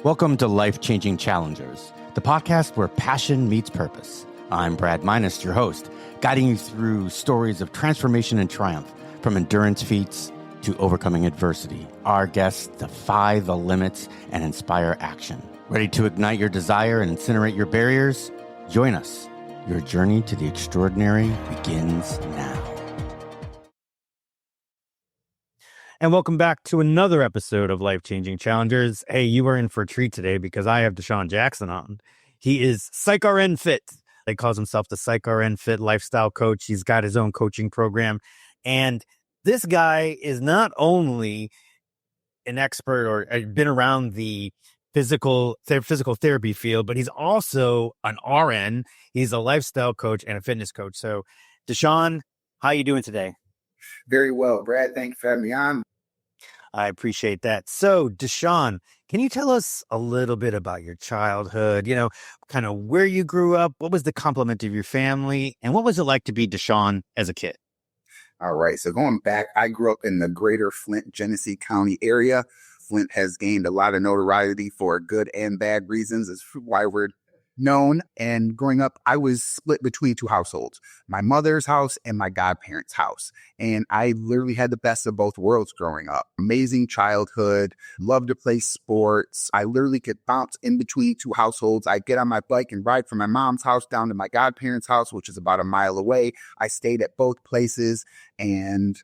Welcome to Life-Changing Challengers, the podcast where passion meets purpose. I'm Brad Minus, your host, guiding you through stories of transformation and triumph, from endurance feats to overcoming adversity. Our guests defy the limits and inspire action. Ready to ignite your desire and incinerate your barriers? Join us. Your journey to the extraordinary begins now. And welcome back to another episode of Life-Changing Challengers. Hey, you are in for a treat today because I have Deshaun Jackson on. He is PsychRNFit. He calls himself the PsychRNFit lifestyle coach. He's got his own coaching program. And this guy is not only an expert or been around the physical therapy field, but he's also an RN. He's a lifestyle coach and a fitness coach. So, Deshaun, how are you doing today? Very well, Brad. Thank you for having me on. I appreciate that. So, Deshaun, can you tell us a little bit about your childhood? You know, kind of where you grew up, what was the complement of your family, and what was it like to be Deshaun as a kid? All right. So going back, I grew up in the greater Flint, Genesee County area. Flint has gained a lot of notoriety for good and bad reasons. It's why we're known. And growing up, I was split between two households, my mother's house and my godparents' house. And I literally had the best of both worlds growing up. Amazing childhood, loved to play sports. I literally could bounce in between two households. I'd get on my bike and ride from my mom's house down to my godparents' house, which is about a mile away. I stayed at both places, and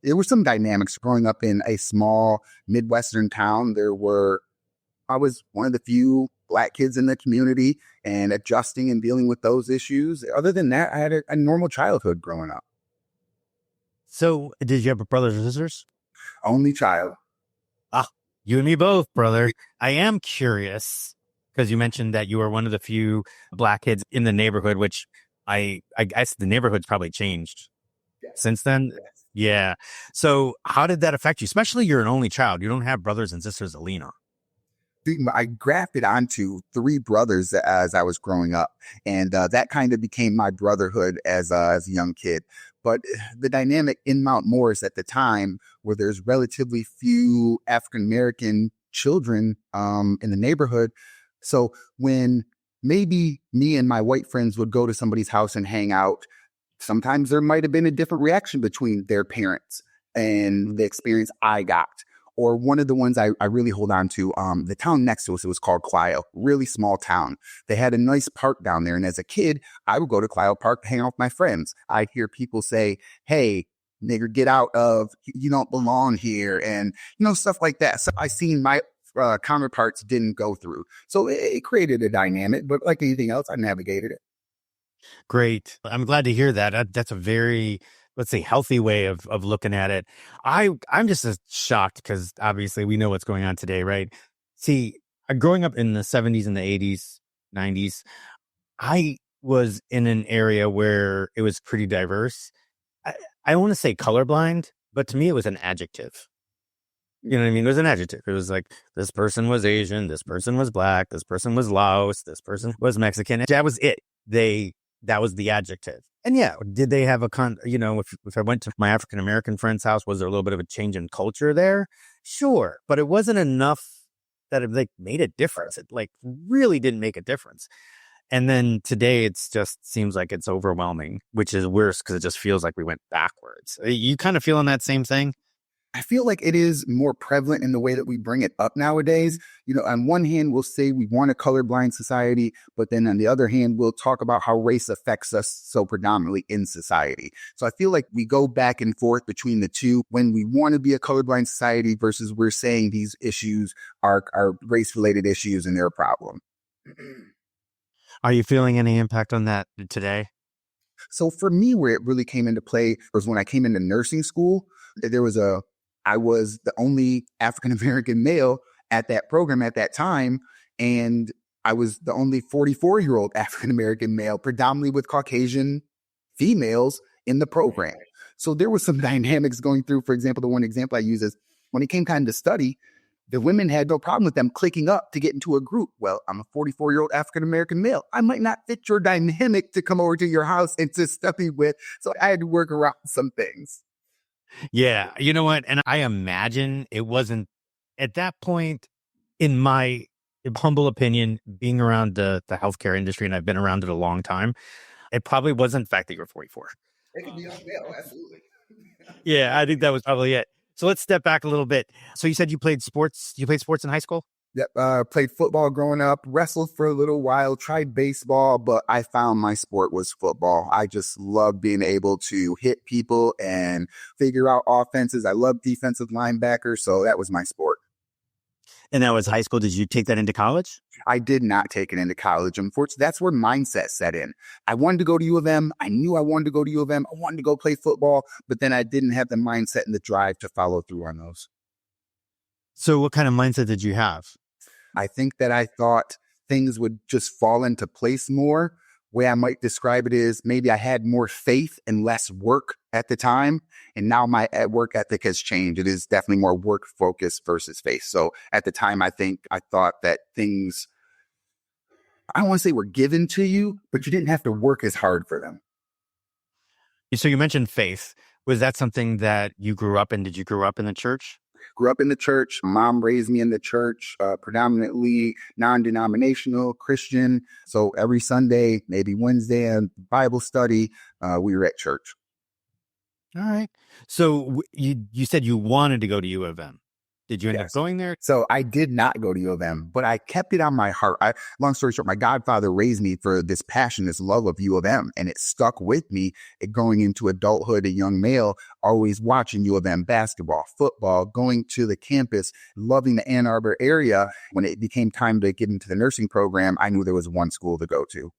there were some dynamics growing up in a small Midwestern town. I was one of the few Black kids in the community and adjusting and dealing with those issues. Other than that, I had a normal childhood growing up. So, did you have brothers or sisters? Only child. You and me both, brother. I am curious because you mentioned that you were one of the few Black kids in the neighborhood, which I guess the neighborhood's probably changed since then. Yes. Yeah. So how did that affect you? Especially you're an only child. You don't have brothers and sisters to lean on. I grafted onto three brothers as I was growing up, and that kind of became my brotherhood as a young kid. But the dynamic in Mount Morris at the time, where there's relatively few African-American children in the neighborhood. So when maybe me and my white friends would go to somebody's house and hang out, sometimes there might have been a different reaction between their parents and the experience I got. Or one of the ones I really hold on to, the town next to us, it was called Clio, really small town. They had a nice park down there. And as a kid, I would go to Clio Park to hang out with my friends. I'd hear people say, "Hey, nigger, get out of, you don't belong here." And, stuff like that. So I seen my counterparts didn't go through. So it created a dynamic, but like anything else, I navigated it. Great. I'm glad to hear that. That's a very, let's say, healthy way of looking at it. I'm just as shocked because obviously we know what's going on today, right? See, growing up in the 70s and the 80s, 90s, I was in an area where it was pretty diverse. I don't want to say colorblind, but to me, it was an adjective. You know what I mean? It was an adjective. It was like, this person was Asian, this person was Black, this person was Laos, this person was Mexican. That was it. That was the adjective. And yeah, did they have if I went to my African-American friend's house, was there a little bit of a change in culture there? Sure. But it wasn't enough that it made a difference. It really didn't make a difference. And then today it's just seems like it's overwhelming, which is worse because it just feels like we went backwards. You kind of feeling that same thing? I feel like it is more prevalent in the way that we bring it up nowadays. On one hand, we'll say we want a colorblind society, but then on the other hand, we'll talk about how race affects us so predominantly in society. So I feel like we go back and forth between the two when we want to be a colorblind society versus we're saying these issues are race-related issues and they're a problem. Are you feeling any impact on that today? So for me, where it really came into play was when I came into nursing school. I was the only African-American male at that program at that time. And I was the only 44-year-old African-American male, predominantly with Caucasian females in the program. So there was some dynamics going through. For example, the one example I use is when it came time to study, the women had no problem with them clicking up to get into a group. Well, I'm a 44-year-old African-American male. I might not fit your dynamic to come over to your house and to study with. So I had to work around some things. Yeah. You know what? And I imagine it wasn't at that point in my humble opinion, being around the healthcare industry, and I've been around it a long time, it probably wasn't the fact that you were 44. It could be, yeah, absolutely. Yeah, I think that was probably it. So let's step back a little bit. So you said you played sports. You played sports in high school? Yep. Played football growing up, wrestled for a little while, tried baseball, but I found my sport was football. I just love being able to hit people and figure out offenses. I love defensive linebackers, so that was my sport. And that was high school. Did you take that into college? I did not take it into college. Unfortunately, that's where mindset set in. I wanted to go to U of M. I knew I wanted to go to U of M. I wanted to go play football, but then I didn't have the mindset and the drive to follow through on those. So what kind of mindset did you have? I think that I thought things would just fall into place more. Way I might describe it is maybe I had more faith and less work at the time. And now my work ethic has changed. It is definitely more work focused versus faith. So at the time, I think I thought that things, I don't want to say were given to you, but you didn't have to work as hard for them. So you mentioned faith. Was that something that you grew up in? Did you grow up in the church? Grew up in the church. Mom raised me in the church, predominantly non-denominational Christian. So every Sunday, maybe Wednesday, and Bible study, we were at church. All right. So you said you wanted to go to U of M. Did you end up going there? So I did not go to U of M, but I kept it on my heart. Long story short, my godfather raised me for this passion, this love of U of M, and it stuck with me going into adulthood, a young male, always watching U of M basketball, football, going to the campus, loving the Ann Arbor area. When it became time to get into the nursing program, I knew there was one school to go to.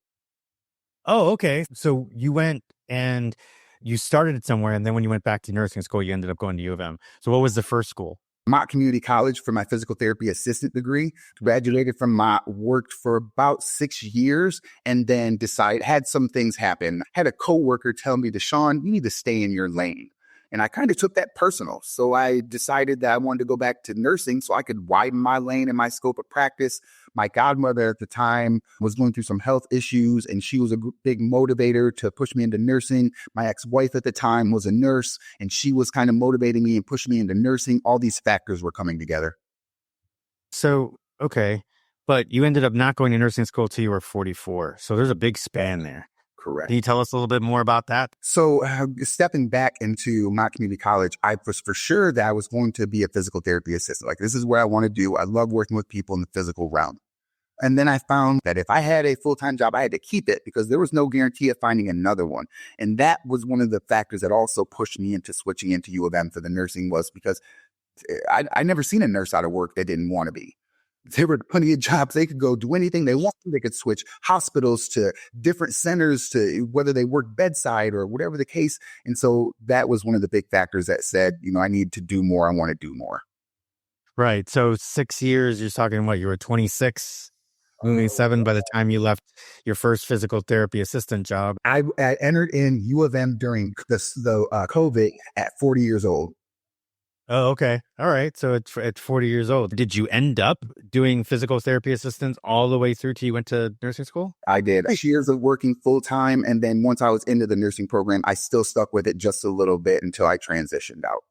Oh, okay. So you went and you started it somewhere, and then when you went back to nursing school, you ended up going to U of M. So what was the first school? Mott Community College for my physical therapy assistant degree. Graduated from Mott, worked for about 6 years, and then had some things happen. Had a coworker tell me, Deshaun, you need to stay in your lane. And I kind of took that personal. So I decided that I wanted to go back to nursing so I could widen my lane and my scope of practice. My godmother at the time was going through some health issues, and she was a big motivator to push me into nursing. My ex-wife at the time was a nurse, and she was kind of motivating me and pushing me into nursing. All these factors were coming together. So, okay. But you ended up not going to nursing school till you were 44. So there's a big span there. Correct. Can you tell us a little bit more about that? So stepping back into my community college, I was for sure that I was going to be a physical therapy assistant. Like, this is what I want to do. I love working with people in the physical realm. And then I found that if I had a full-time job, I had to keep it because there was no guarantee of finding another one. And that was one of the factors that also pushed me into switching into U of M for the nursing, was because I never seen a nurse out of work that didn't want to be. There were plenty of jobs. They could go do anything they want. They could switch hospitals to different centers, to whether they work bedside or whatever the case. And so that was one of the big factors that said, I need to do more. I want to do more. Right. So 6 years, you're talking what? You were 26, 27 by the time you left your first physical therapy assistant job. I entered in U of M during the COVID at 40 years old. Oh, okay. All right. So at 40 years old, did you end up doing physical therapy assistance all the way through till you went to nursing school? I did. 6 years of working full time. And then once I was into the nursing program, I still stuck with it just a little bit until I transitioned out.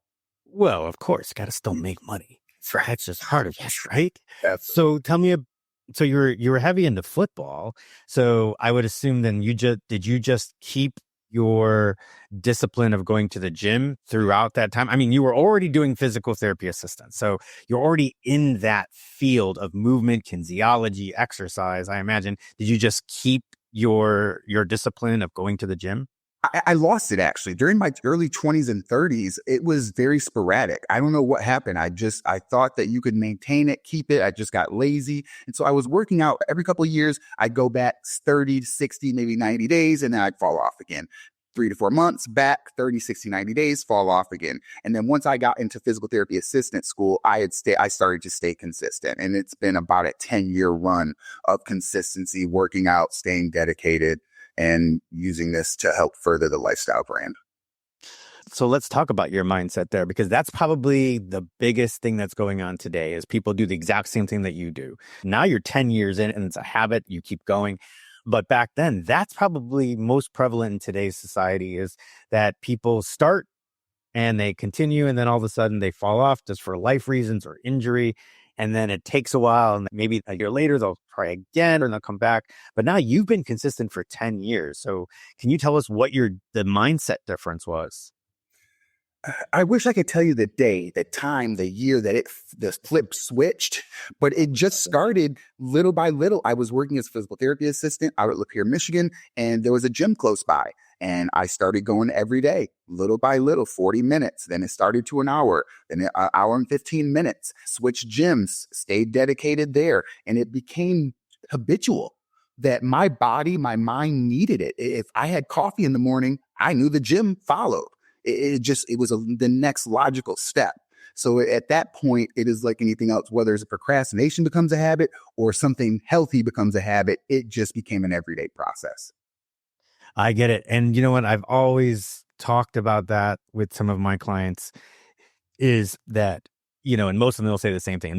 Well, of course, got to still make money. That's just part of it, right? Absolutely. So tell me, so you were heavy into football. So I would assume then did you just keep your discipline of going to the gym throughout that time? I mean, you were already doing physical therapy assistance, so you're already in that field of movement, kinesiology, exercise, I imagine. Did you just keep your discipline of going to the gym? I lost it, actually. During my early 20s and 30s, it was very sporadic. I don't know what happened. I thought that you could maintain it, keep it. I just got lazy. And so I was working out every couple of years. I'd go back 30, 60, maybe 90 days, and then I'd fall off again. 3 to 4 months back, 30, 60, 90 days, fall off again. And then once I got into physical therapy assistant school, I started to stay consistent. And it's been about a 10-year run of consistency, working out, staying dedicated, and using this to help further the lifestyle brand. So let's talk about your mindset there, because that's probably the biggest thing that's going on today is people do the exact same thing that you do. Now you're 10 years in and it's a habit, you keep going. But back then, that's probably most prevalent in today's society, is that people start and they continue, and then all of a sudden they fall off just for life reasons or injury. and then it takes a while, and maybe a year later they'll try again and they'll come back. But now you've been consistent for 10 years. So can you tell us what the mindset difference was? I wish I could tell you the day, the time, the year that the flip switched, but it just started little by little. I was working as a physical therapy assistant out at Lapeer, Michigan, and there was a gym close by. And I started going every day, little by little, 40 minutes. Then it started to an hour, then an hour and 15 minutes. Switched gyms, stayed dedicated there. And it became habitual that my body, my mind needed it. If I had coffee in the morning, I knew the gym followed. It was the next logical step. So at that point, it is like anything else, whether it's a procrastination becomes a habit or something healthy becomes a habit, it just became an everyday process. I get it. And you know what? I've always talked about that with some of my clients is that, and most of them will say the same thing.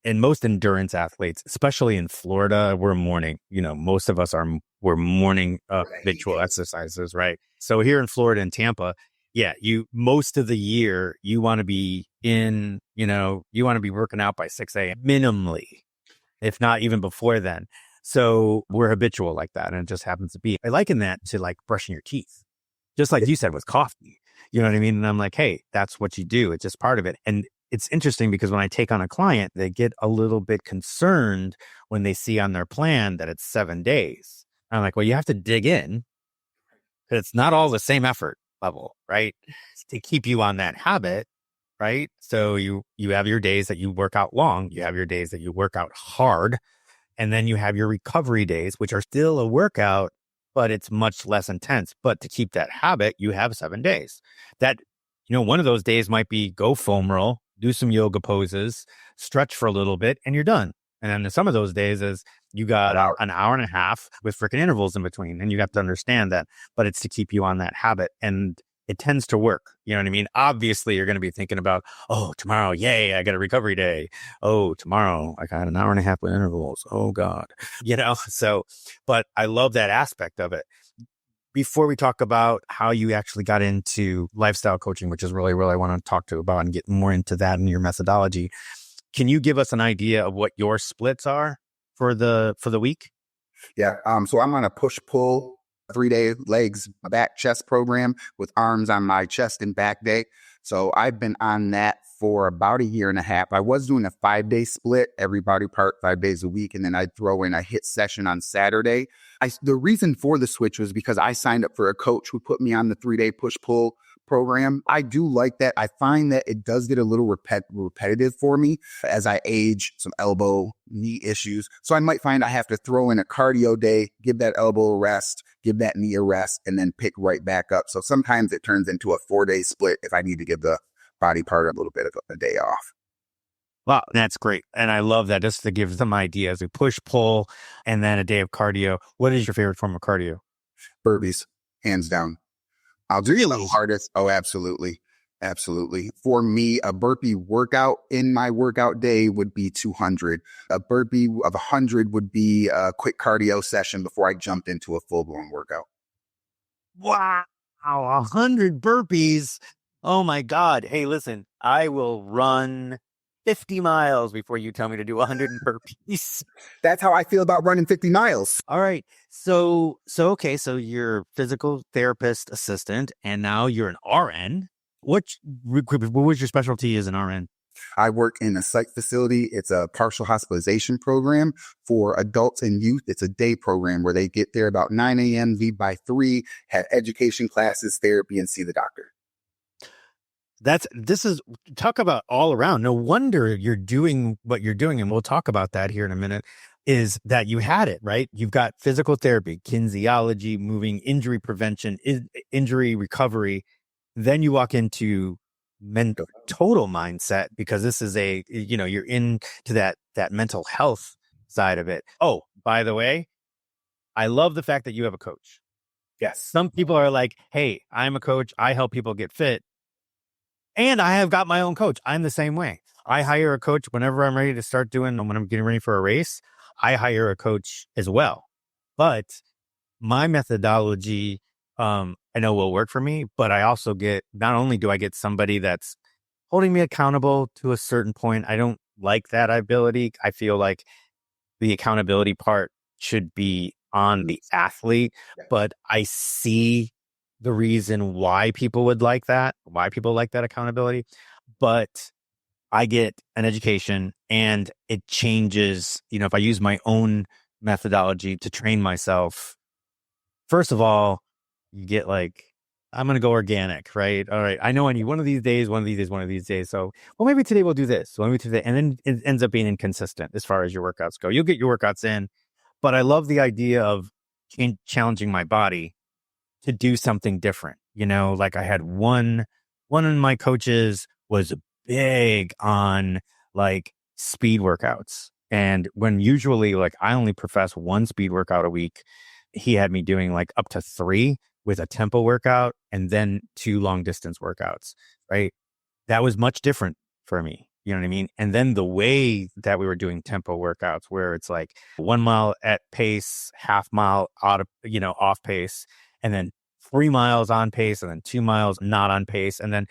And most endurance athletes, especially in Florida, we're morning, most of us we're morning habitual exercises, right? So here in Florida and Tampa, yeah, most of the year you want to be you want to be working out by 6 a.m. minimally, if not even before then. So we're habitual like that. And it just happens to be. I liken that to like brushing your teeth, just like you said with coffee. You know what I mean? And I'm like, hey, that's what you do. It's just part of it. And it's interesting because when I take on a client, they get a little bit concerned when they see on their plan that it's 7 days. I'm like, well, you have to dig in because it's not all the same effort level, right? To keep you on that habit, right? So you have your days that you work out long, you have your days that you work out hard, and then you have your recovery days, which are still a workout, but it's much less intense. But to keep that habit, you have 7 days. That, one of those days might be go foam roll, do some yoga poses, stretch for a little bit, and you're done. And then some of those days is you got an hour and a half with freaking intervals in between. And you have to understand that, but it's to keep you on that habit. And it tends to work. You know what I mean? Obviously, you're going to be thinking about, oh, tomorrow, yay, I got a recovery day. Oh, tomorrow, I got an hour and a half with intervals. Oh, God. So, but I love that aspect of it. Before we talk about how you actually got into lifestyle coaching, which is really, really I want to talk to about and get more into that and your methodology, can you give us an idea of what your splits are for the week? Yeah. So I'm on a push-pull 3-day legs, back, chest program with arms on my chest and back day. So I've been on that for about a year and a half. I was doing a 5-day split, every body part, 5 days a week. And then I'd throw in a HIIT session on Saturday. The reason for the switch was because I signed up for a coach who put me on the 3-day push-pull program. I do like that. I find that it does get a little repetitive for me as I age, some elbow, knee issues. So I might find I have to throw in a cardio day, give that elbow a rest, give that knee a rest, and then pick right back up. So sometimes it turns into a 4-day split if I need to give the body part a little bit of a day off. Wow, that's great. And I love that, just to give some ideas. We push, pull, and then a day of cardio. What is your favorite form of cardio? Burpees, hands down. I'll do the hardest. Oh, absolutely. Absolutely. For me, a burpee workout in my workout day would be 200. A burpee of 100 would be a quick cardio session before I jumped into a full-blown workout. Wow, 100 burpees. Oh my God. Hey, listen, I will run 50 miles before you tell me to do 100 burpees. That's how I feel about running 50 miles. All right. So okay. So you're physical therapist assistant, and now you're an RN. What was your specialty as an RN? I work in a psych facility. It's a partial hospitalization program for adults and youth. It's a day program where they get there about 9 a.m., leave by 3, have education classes, therapy, and see the doctor. This is talk about all around. No wonder you're doing what you're doing. And we'll talk about that here in a minute, is that you had it, right? You've got physical therapy, kinesiology, moving, injury prevention, injury recovery. Then you walk into total mindset, because this is you're into that mental health side of it. Oh, by the way, I love the fact that you have a coach. Yes. Some people are like, hey, I'm a coach. I help people get fit. And I have got my own coach. I'm the same way. I hire a coach whenever I'm ready to start when I'm getting ready for a race. I hire a coach as well. But my methodology, I know will work for me, but I also not only do I get somebody that's holding me accountable to a certain point, I don't like that ability. I feel like the accountability part should be on the athlete, but I see the reason why people would like that, why people like that accountability. But I get an education and it changes, if I use my own methodology to train myself. First of all, you get like, I'm going to go organic, right? All right. I know I need one of these days, one of these days, one of these days. So, well, maybe today we'll do this. Well, maybe today. And then it ends up being inconsistent as far as your workouts go. You'll get your workouts in, but I love the idea of challenging my body to do something different. Like I had one of my coaches was big on like speed workouts. And when usually like I only profess one speed workout a week, he had me doing like up to three with a tempo workout and then two long distance workouts, right? That was much different for me. You know what I mean? And then the way that we were doing tempo workouts, where it's like 1 mile at pace, half mile out of, off pace, and then 3 miles on pace, and then 2 miles not on pace, and then,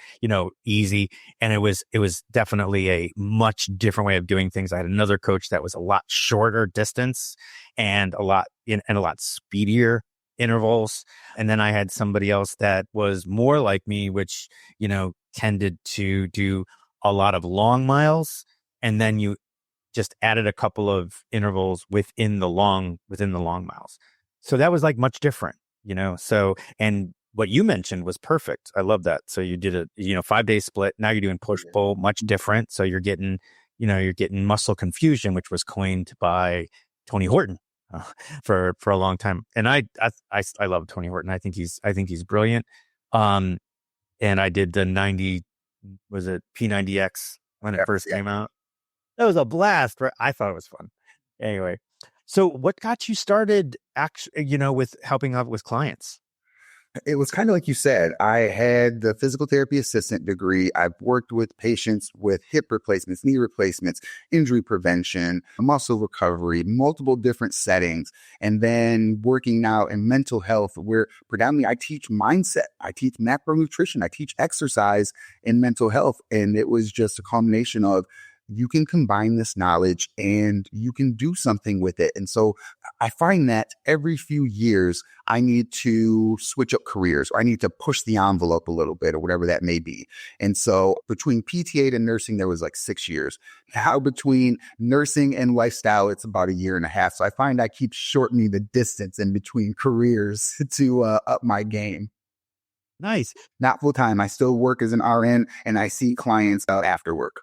easy. And it was definitely a much different way of doing things. I had another coach that was a lot shorter distance and a lot speedier intervals. And then I had somebody else that was more like me, which, tended to do a lot of long miles, and then you just added a couple of intervals within the long miles. So that was like much different, so, and what you mentioned was perfect. I love that. So you did a 5-day split. Now you're doing push pull, much different. So you're getting muscle confusion, which was coined by Tony Horton for a long time. And I love Tony Horton. I think he's brilliant. And I did the 90, was it P90X when it first came out? That was a blast, right? I thought it was fun. Anyway, so what got you started with helping out with clients? It was kind of like you said. I had the physical therapy assistant degree. I've worked with patients with hip replacements, knee replacements, injury prevention, muscle recovery, multiple different settings. And then working now in mental health, where predominantly I teach mindset, I teach macronutrition, I teach exercise in mental health. And it was just a combination of, you can combine this knowledge and you can do something with it. And so I find that every few years, I need to switch up careers, or I need to push the envelope a little bit, or whatever that may be. And so between PTA and nursing, there was like 6 years. Now between nursing and lifestyle, it's about 1.5 years. So I find I keep shortening the distance in between careers to up my game. Nice. Not full time. I still work as an RN and I see clients after work.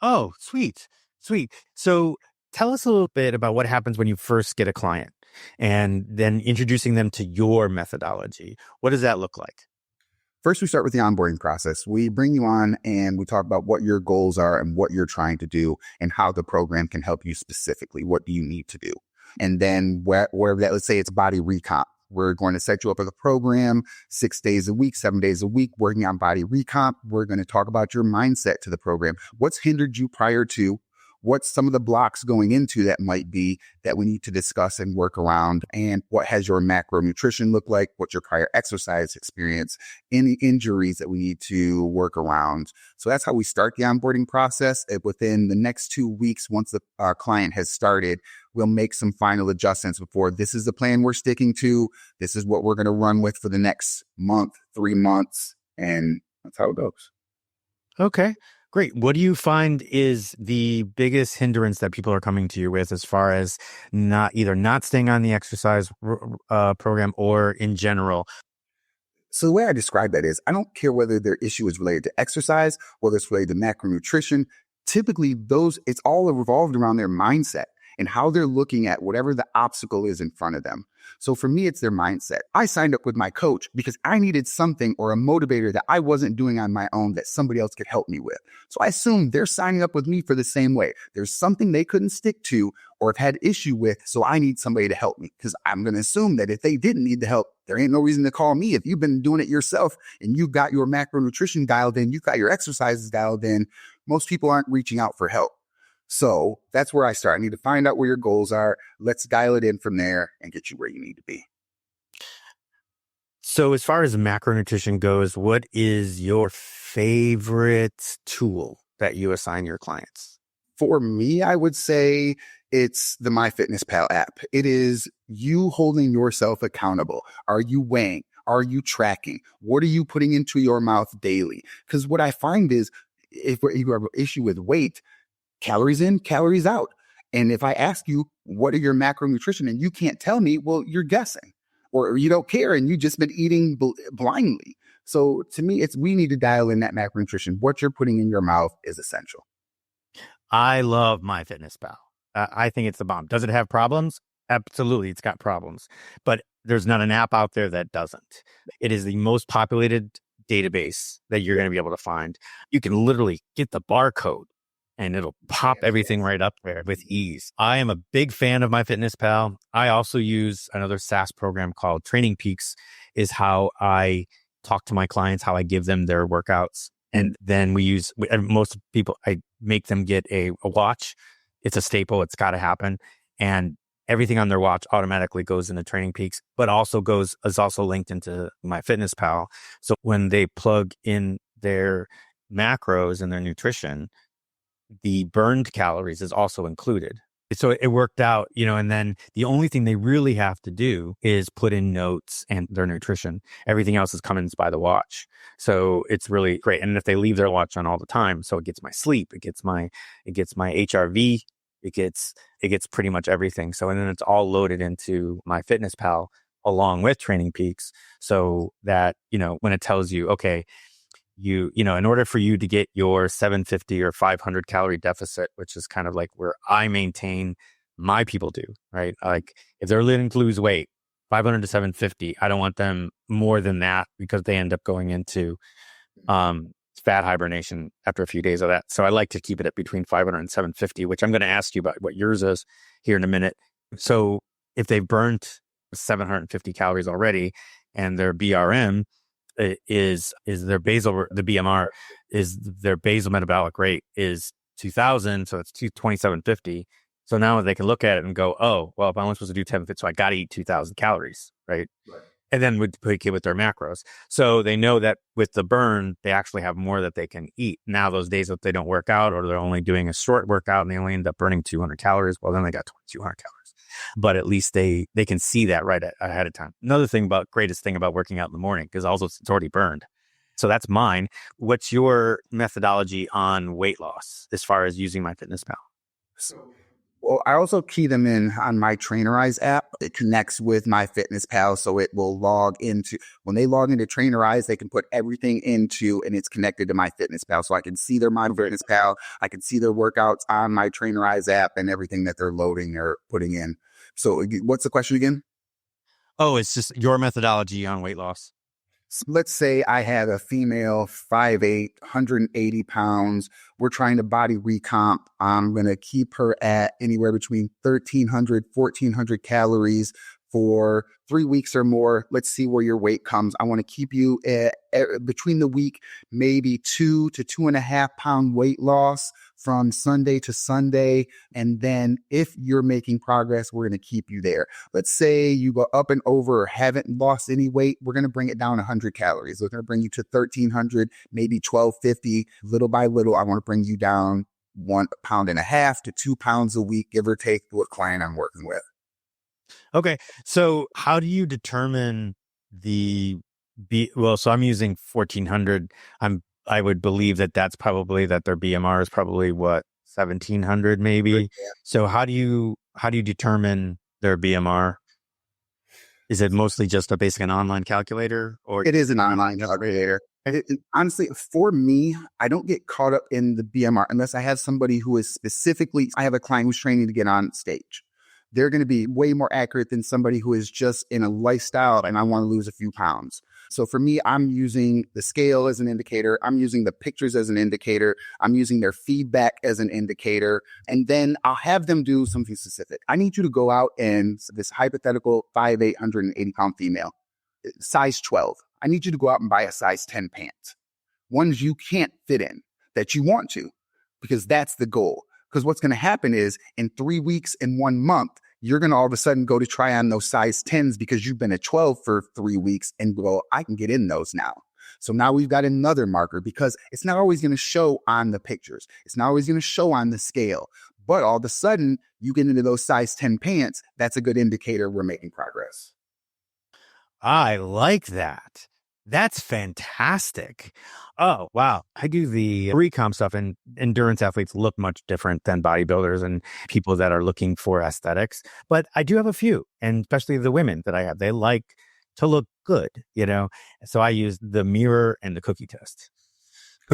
Oh, sweet. Sweet. So tell us a little bit about what happens when you first get a client and then introducing them to your methodology. What does that look like? First, we start with the onboarding process. We bring you on and we talk about what your goals are and what you're trying to do and how the program can help you specifically. What do you need to do? And then wherever that, let's say it's body recomp. We're going to set you up with a program 6 days a week, 7 days a week, working on body recomp. We're going to talk about your mindset to the program. What's hindered you prior to? What's some of the blocks going into that might be that we need to discuss and work around? And what has your macronutrition look like? What's your prior exercise experience? Any injuries that we need to work around? So that's how we start the onboarding process. And within the next 2 weeks, once our client has started, we'll make some final adjustments before this is the plan we're sticking to. This is what we're going to run with for the next month, 3 months. And that's how it goes. Okay, great. What do you find is the biggest hindrance that people are coming to you with as far as not staying on the exercise program or in general? So the way I describe that is, I don't care whether their issue is related to exercise, whether it's related to macronutrition. Typically, it's all revolved around their mindset and how they're looking at whatever the obstacle is in front of them. So for me, it's their mindset. I signed up with my coach because I needed something or a motivator that I wasn't doing on my own that somebody else could help me with. So I assume they're signing up with me for the same way. There's something they couldn't stick to or have had issue with, so I need somebody to help me, because I'm going to assume that if they didn't need the help, there ain't no reason to call me. If you've been doing it yourself and you got your macronutrition dialed in, you got your exercises dialed in, most people aren't reaching out for help. So that's where I start. I need to find out where your goals are. Let's dial it in from there and get you where you need to be. So as far as macronutrition goes, what is your favorite tool that you assign your clients? For me, I would say it's the MyFitnessPal app. It is you holding yourself accountable. Are you weighing? Are you tracking? What are you putting into your mouth daily? Because what I find is if you have an issue with weight, calories in, calories out. And if I ask you, what are your macronutrition? And you can't tell me, well, you're guessing or you don't care and you just been eating blindly. So to me, we need to dial in that macronutrition. What you're putting in your mouth is essential. I love MyFitnessPal. I think it's the bomb. Does it have problems? Absolutely, it's got problems. But there's not an app out there that doesn't. It is the most populated database that you're going to be able to find. You can literally get the barcode and it'll pop everything right up there with ease. I am a big fan of MyFitnessPal. I also use another SaaS program called Training Peaks, is how I talk to my clients, how I give them their workouts. And then most people, I make them get a watch. It's a staple. It's got to happen. And everything on their watch automatically goes into Training Peaks, but is also linked into MyFitnessPal. So when they plug in their macros and their nutrition, the burned calories is also included. So it worked out, and then the only thing they really have to do is put in notes and their nutrition. Everything else is coming by the watch. So it's really great. And if they leave their watch on all the time, so it gets my sleep, it gets my HRV, it gets pretty much everything. So, and then it's all loaded into MyFitnessPal along with Training Peaks. So that, when it tells you, okay, in order for you to get your 750 or 500 calorie deficit, which is kind of like where I maintain my people do, right? Like if they're looking to lose weight, 500 to 750, I don't want them more than that because they end up going into fat hibernation after a few days of that. So I like to keep it at between 500 and 750, which I'm going to ask you about what yours is here in a minute. So if they've burnt 750 calories already and their BRM is their basal, the BMR is their basal metabolic rate is 2000. So it's 2750. So now they can look at it and go, oh, well, if I'm only supposed to do 10 fit, so I got to eat 2000 calories, right? And then with their macros. So they know that with the burn, they actually have more that they can eat. Now, those days that they don't work out or they're only doing a short workout and they only end up burning 200 calories, well, then they got 2200 calories. But at least they can see that right ahead of time. Another greatest thing about working out in the morning, because also it's already burned. So that's mine. What's your methodology on weight loss as far as using MyFitnessPal? Well, I also key them in on my Trainerize app. It connects with MyFitnessPal, so it will when they log into Trainerize, they can put everything into, and it's connected to MyFitnessPal. So I can see their MyFitnessPal, I can see their workouts on my Trainerize app and everything that they're loading or putting in. So what's the question again? Oh, it's just your methodology on weight loss. Let's say I have a female 5'8", 180 pounds. We're trying to body recomp. I'm going to keep her at anywhere between 1,300, 1,400 calories for 3 weeks or more. Let's see where your weight comes. I want to keep you between the week, maybe 2 to 2.5 pound weight loss from Sunday to Sunday. And then if you're making progress, we're going to keep you there. Let's say you go up and over or haven't lost any weight. We're going to bring it down 100 calories. We're going to bring you to 1,300, maybe 1,250. Little by little, I want to bring you down 1.5 pounds to 2 pounds a week, give or take what client I'm working with. Okay. So how do you determine so I'm using 1400. I would believe that's probably that their BMR is probably 1700 maybe. Yeah. So how do you determine their BMR? Is it mostly just an online calculator, or it is an online calculator? Honestly, for me, I don't get caught up in the BMR unless I have somebody who is I have a client who's training to get on stage. They're going to be way more accurate than somebody who is just in a lifestyle and I want to lose a few pounds. So for me, I'm using the scale as an indicator. I'm using the pictures as an indicator. I'm using their feedback as an indicator. And then I'll have them do something specific. I need you to go out and this hypothetical 5'8", 180 pound female, size 12. I need you to go out and buy a size 10 pants. Ones you can't fit in that you want to, because that's the goal. Because what's going to happen is in 3 weeks and 1 month, you're going to all of a sudden go to try on those size 10s because you've been at 12 for 3 weeks and go, I can get in those now. So now we've got another marker because it's not always going to show on the pictures. It's not always going to show on the scale. But all of a sudden, you get into those size 10 pants. That's a good indicator we're making progress. I like that. That's fantastic. Oh, wow. I do the recom stuff, and endurance athletes look much different than bodybuilders and people that are looking for aesthetics. But I do have a few, and especially the women that I have, they like to look good, you know? So I use the mirror and the cookie test.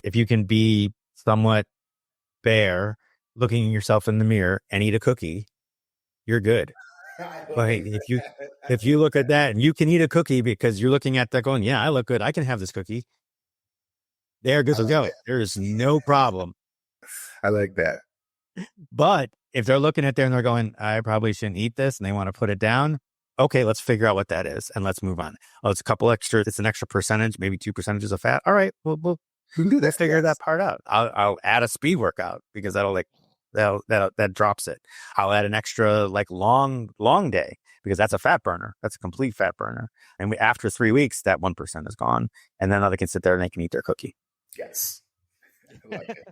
If you can be somewhat bare, looking at yourself in the mirror and eat a cookie, you're good. Like if you look at that and you can eat a cookie because you're looking at that going, yeah, I look good. I can have this cookie. They're good to go. There is no problem. I like that. But if they're looking at there and they're going, I probably shouldn't eat this, and they want to put it down, okay, let's figure out what that is and let's move on. Oh, it's a couple extra. It's an extra percentage, maybe 2% of fat. All right, we'll figure that part out. I'll add a speed workout because that drops it. I'll add an extra long day because that's a fat burner. That's a complete fat burner. And after 3 weeks, that 1% is gone. And then they can sit there and they can eat their cookie. Yes. I like it.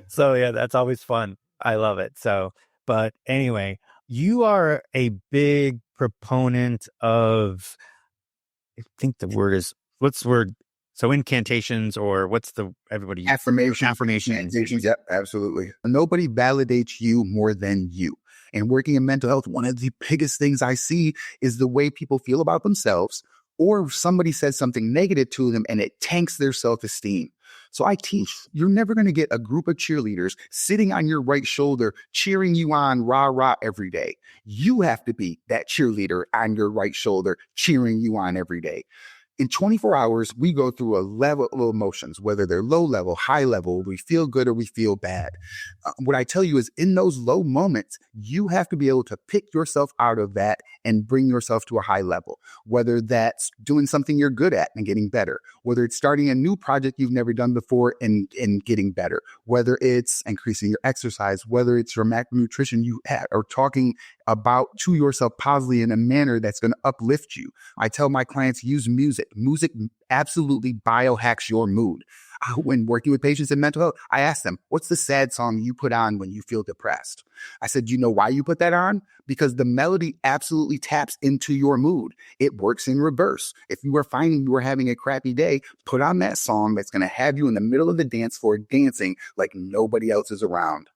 So yeah, that's always fun. I love it. So, but anyway, you are a big proponent of, I think the word is, what's the word? So incantations, or what's the everybody affirmations. Yep, absolutely. Nobody validates you more than you. And working in mental health, one of the biggest things I see is the way people feel about themselves, or somebody says something negative to them and it tanks their self-esteem. So I teach, you're never going to get a group of cheerleaders sitting on your right shoulder, cheering you on, rah, rah, every day. You have to be that cheerleader on your right shoulder, cheering you on every day. In 24 hours, we go through a level of emotions, whether they're low level, high level, we feel good or we feel bad. What I tell you is in those low moments, you have to be able to pick yourself out of that and bring yourself to a high level, whether that's doing something you're good at and getting better, whether it's starting a new project you've never done before and getting better, whether it's increasing your exercise, whether it's your macronutrition you have, or talking about to yourself positively in a manner that's going to uplift you. I tell my clients, use music. Music absolutely biohacks your mood. When working with patients in mental health, I ask them, what's the sad song you put on when you feel depressed? I said, do you know why you put that on? Because the melody absolutely taps into your mood. It works in reverse. If you are finding you are having a crappy day, put on that song that's going to have you in the middle of the dance floor dancing like nobody else is around.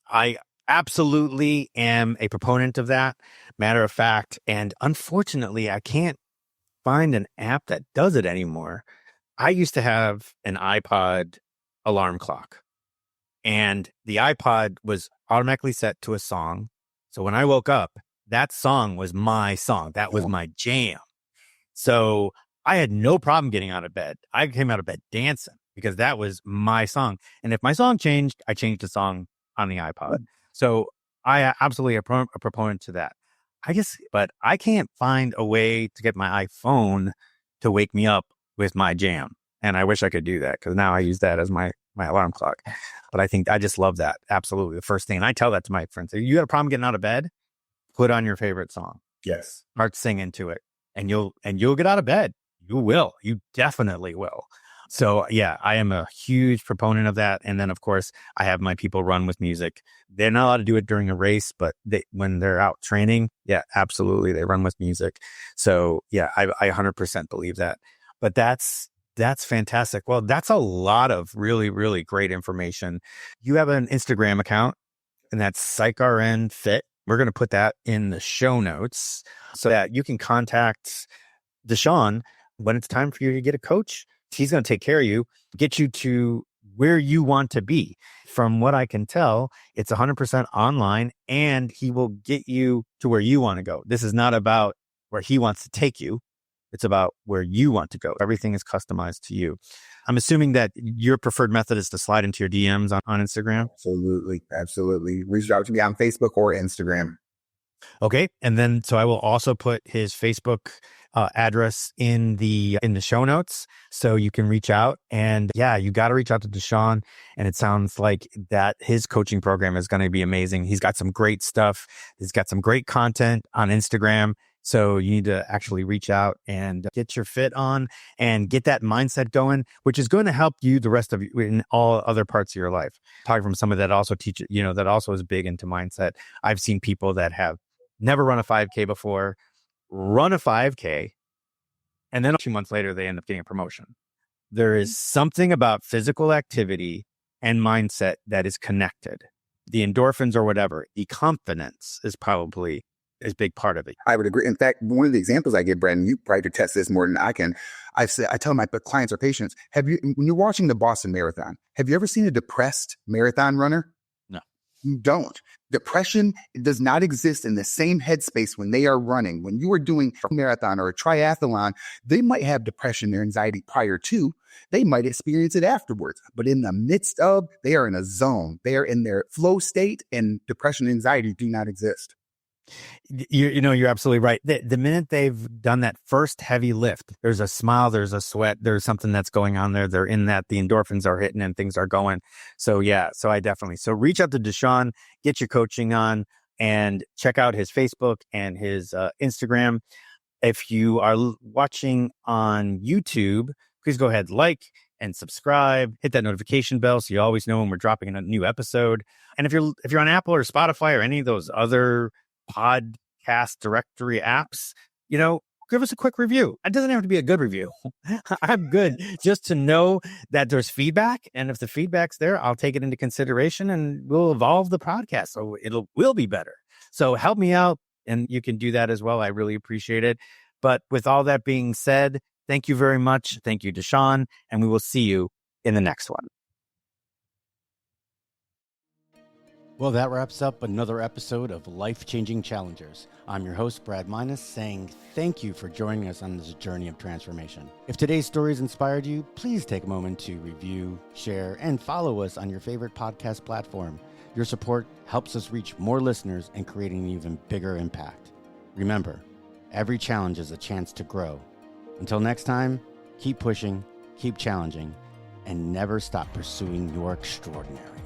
I absolutely am a proponent of that. Matter of fact, and unfortunately, I can't find an app that does it anymore. I used to have an iPod alarm clock, and the iPod was automatically set to a song. So when I woke up, that song was my song. That was my jam. So I had no problem getting out of bed. I came out of bed dancing because that was my song. And if my song changed, I changed the song on the iPod. So I absolutely a proponent to that. But I can't find a way to get my iPhone to wake me up with my jam. And I wish I could do that because now I use that as my alarm clock. But I think I just love that. Absolutely. The first thing. And I tell that to my friends. If you got a problem getting out of bed, put on your favorite song. Yes. Start singing to it and you'll get out of bed. You will. You definitely will. So yeah, I am a huge proponent of that. And then of course I have my people run with music. They're not allowed to do it during a race, but when they're out training, yeah, absolutely. They run with music. So yeah, I 100% believe that. But that's fantastic. Well, that's a lot of really, really great information. You have an Instagram account and that's PsychRNFit. We're going to put that in the show notes so that you can contact Deshaun when it's time for you to get a coach. He's going to take care of you, get you to where you want to be. From what I can tell, it's 100% online and he will get you to where you want to go. This is not about where he wants to take you. It's about where you want to go. Everything is customized to you. I'm assuming that your preferred method is to slide into your DMs on Instagram. Absolutely. Absolutely. Reach out to me on Facebook or Instagram. Okay. And then, so I will also put his Facebook address in the show notes so you can reach out. And yeah, you got to reach out to Deshaun. And it sounds like that his coaching program is going to be amazing. He's got some great stuff. He's got some great content on Instagram. So you need to actually reach out and get your fit on and get that mindset going, which is going to help you the rest of you in all other parts of your life. Talking from somebody that also teaches, that also is big into mindset. I've seen people that have never run a 5K before, run a 5K, and then 2 months later, they end up getting a promotion. There is something about physical activity and mindset that is connected. The endorphins or whatever, the confidence is probably a big part of it. I would agree. In fact, one of the examples I give, Brandon, you probably could test this more than I can. I tell my clients or patients, when you're watching the Boston Marathon, have you ever seen a depressed marathon runner? No. You don't. Depression does not exist in the same headspace when they are running. When you are doing a marathon or a triathlon, they might have depression or anxiety prior to. They might experience it afterwards. But in the midst of, they are in a zone. They are in their flow state, and depression and anxiety do not exist. You're absolutely right. The minute they've done that first heavy lift, there's a smile, there's a sweat, there's something that's going on there. They're in that, the endorphins are hitting and things are going. So so reach out to Deshaun, get your coaching on, and check out his Facebook and his Instagram. If you are watching on YouTube, please go ahead, like and subscribe, hit that notification bell so you always know when we're dropping a new episode. And if you're on Apple or Spotify or any of those other podcast directory apps, give us a quick review. It doesn't have to be a good review. I'm good just to know that there's feedback. And if the feedback's there, I'll take it into consideration and we'll evolve the podcast. So will be better. So help me out. And you can do that as well. I really appreciate it. But with all that being said, thank you very much. Thank you, Deshaun. And we will see you in the next one. Well, that wraps up another episode of Life-Changing Challengers. I'm your host, Brad Minus, saying thank you for joining us on this journey of transformation. If today's stories inspired you, please take a moment to review, share, and follow us on your favorite podcast platform. Your support helps us reach more listeners and create an even bigger impact. Remember, every challenge is a chance to grow. Until next time, keep pushing, keep challenging, and never stop pursuing your extraordinary.